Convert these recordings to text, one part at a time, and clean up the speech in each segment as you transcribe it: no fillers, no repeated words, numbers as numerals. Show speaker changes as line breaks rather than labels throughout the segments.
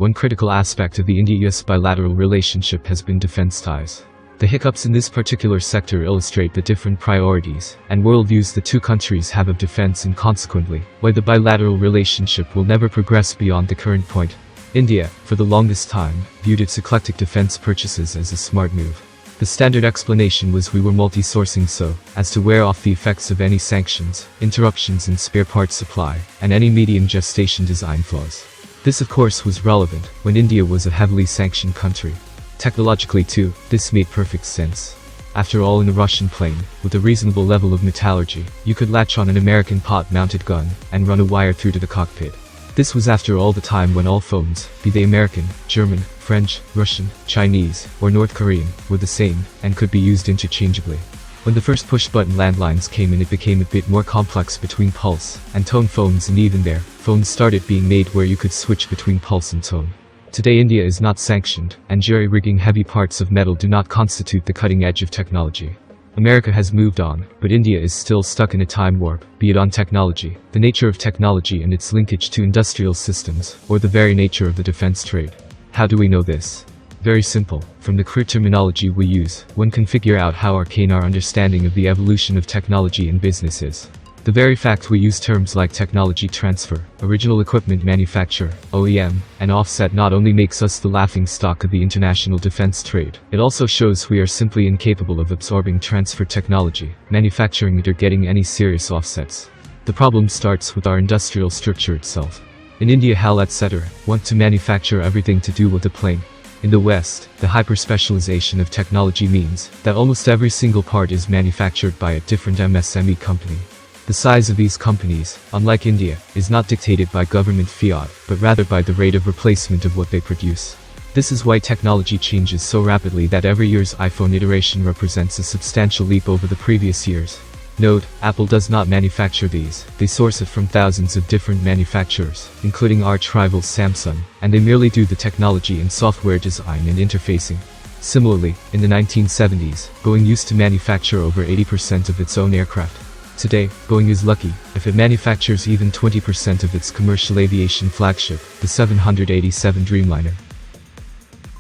one critical aspect of the India-US bilateral relationship has been defense ties. The hiccups in this particular sector illustrate the different priorities and worldviews the two countries have of defense, and consequently, why the bilateral relationship will never progress beyond the current point. India, for the longest time, viewed its eclectic defense purchases as a smart move. The standard explanation was we were multi-sourcing so as to wear off the effects of any sanctions, interruptions in spare parts supply, and any medium gestation design flaws. This of course was relevant when India was a heavily sanctioned country. Technologically too, this made perfect sense. After all, in a Russian plane, with a reasonable level of metallurgy, you could latch on an American pot-mounted gun and run a wire through to the cockpit. This was after all the time when all phones, be they American, German, French, Russian, Chinese, or North Korean, were the same, and could be used interchangeably. When the first push-button landlines came in, it became a bit more complex between pulse and tone phones, and even there, phones started being made where you could switch between pulse and tone. Today India is not sanctioned, and jerry-rigging heavy parts of metal do not constitute the cutting edge of technology. America has moved on, but India is still stuck in a time warp, be it on technology, the nature of technology and its linkage to industrial systems, or the very nature of the defense trade. How do we know this? Very simple. From the crude terminology we use, one can figure out how arcane our understanding of the evolution of technology in business is. The very fact we use terms like technology transfer, original equipment manufacture, OEM, and offset not only makes us the laughingstock of the international defense trade, it also shows we are simply incapable of absorbing transfer technology, manufacturing it, or getting any serious offsets. The problem starts with our industrial structure itself. In India, HAL etc. want to manufacture everything to do with a plane. In the West, the hyper-specialization of technology means that almost every single part is manufactured by a different MSME company. The size of these companies, unlike India, is not dictated by government fiat, but rather by the rate of replacement of what they produce. This is why technology changes so rapidly that every year's iPhone iteration represents a substantial leap over the previous years. Note, Apple does not manufacture these, they source it from thousands of different manufacturers, including arch-rival Samsung, and they merely do the technology and software design and interfacing. Similarly, in the 1970s, Boeing used to manufacture over 80% of its own aircraft. Today, Boeing is lucky if it manufactures even 20% of its commercial aviation flagship, the 787 Dreamliner.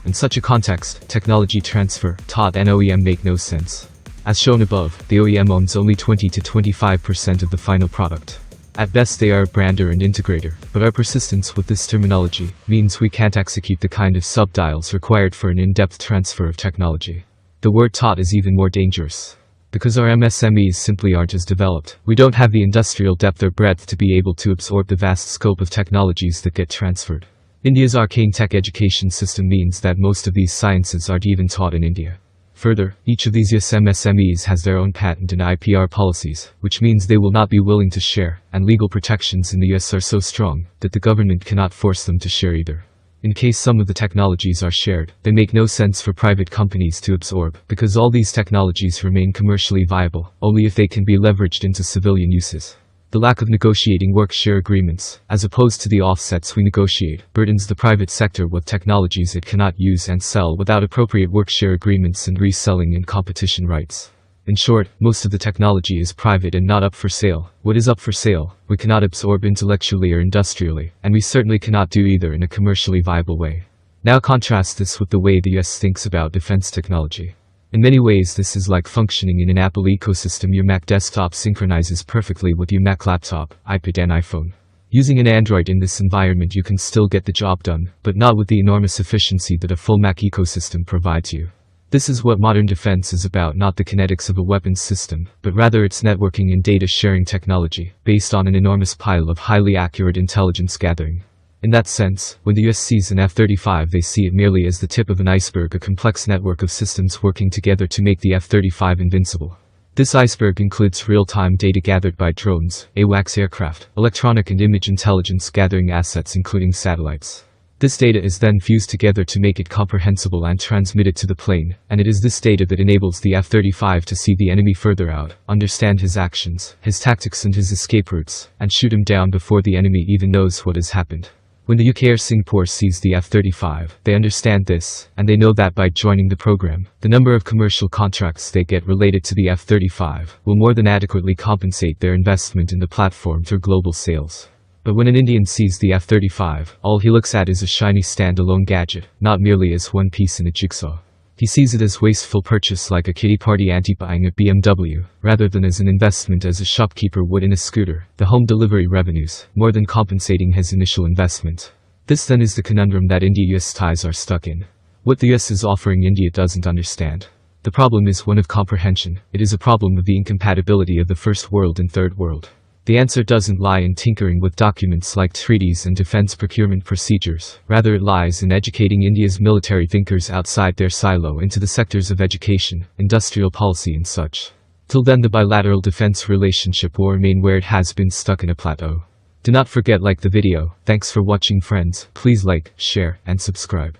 In such a context, technology transfer, TOT, and OEM make no sense. As shown above, the OEM owns only 20 to 25% of the final product. At best they are a brander and integrator, but our persistence with this terminology means we can't execute the kind of sub-dials required for an in-depth transfer of technology. The word TOT is even more dangerous. Because our MSMEs simply aren't as developed, we don't have the industrial depth or breadth to be able to absorb the vast scope of technologies that get transferred. India's arcane tech education system means that most of these sciences aren't even taught in India. Further, each of these MSMEs has their own patent and IPR policies, which means they will not be willing to share, and legal protections in the US are so strong that the government cannot force them to share either. In case some of the technologies are shared, they make no sense for private companies to absorb, because all these technologies remain commercially viable only if they can be leveraged into civilian uses. The lack of negotiating work-share agreements, as opposed to the offsets we negotiate, burdens the private sector with technologies it cannot use and sell without appropriate work-share agreements and reselling and competition rights. In short, most of the technology is private and not up for sale. What is up for sale, we cannot absorb intellectually or industrially, and we certainly cannot do either in a commercially viable way. Now contrast this with the way the US thinks about defense technology. In many ways this is like functioning in an Apple ecosystem. Your Mac desktop synchronizes perfectly with your Mac laptop, iPad and iPhone. Using an Android in this environment you can still get the job done, but not with the enormous efficiency that a full Mac ecosystem provides you. This is what modern defense is about, not the kinetics of a weapons system, but rather its networking and data sharing technology, based on an enormous pile of highly accurate intelligence gathering. In that sense, when the US sees an F-35 they see it merely as the tip of an iceberg, a complex network of systems working together to make the F-35 invincible. This iceberg includes real-time data gathered by drones, AWACS aircraft, electronic and image intelligence gathering assets including satellites. This data is then fused together to make it comprehensible and transmitted to the plane, and it is this data that enables the F-35 to see the enemy further out, understand his actions, his tactics and his escape routes, and shoot him down before the enemy even knows what has happened. When the UK Air Singapore sees the F-35, they understand this, and they know that by joining the program, the number of commercial contracts they get related to the F-35 will more than adequately compensate their investment in the platform through global sales. But when an Indian sees the F-35, all he looks at is a shiny standalone gadget, not merely as one piece in a jigsaw. He sees it as wasteful purchase like a kiddie party auntie buying a BMW, rather than as an investment as a shopkeeper would in a scooter. The home delivery revenues, more than compensating his initial investment. This then is the conundrum that India-US ties are stuck in. What the US is offering India doesn't understand. The problem is one of comprehension. It is a problem of the incompatibility of the first world and third world. The answer doesn't lie in tinkering with documents like treaties and defense procurement procedures. Rather, it lies in educating India's military thinkers outside their silo into the sectors of education, industrial policy and such. Till then, the bilateral defense relationship will remain where it has been, stuck in a plateau. Do not forget like the video. Thanks for watching, friends. Please like, share, and subscribe.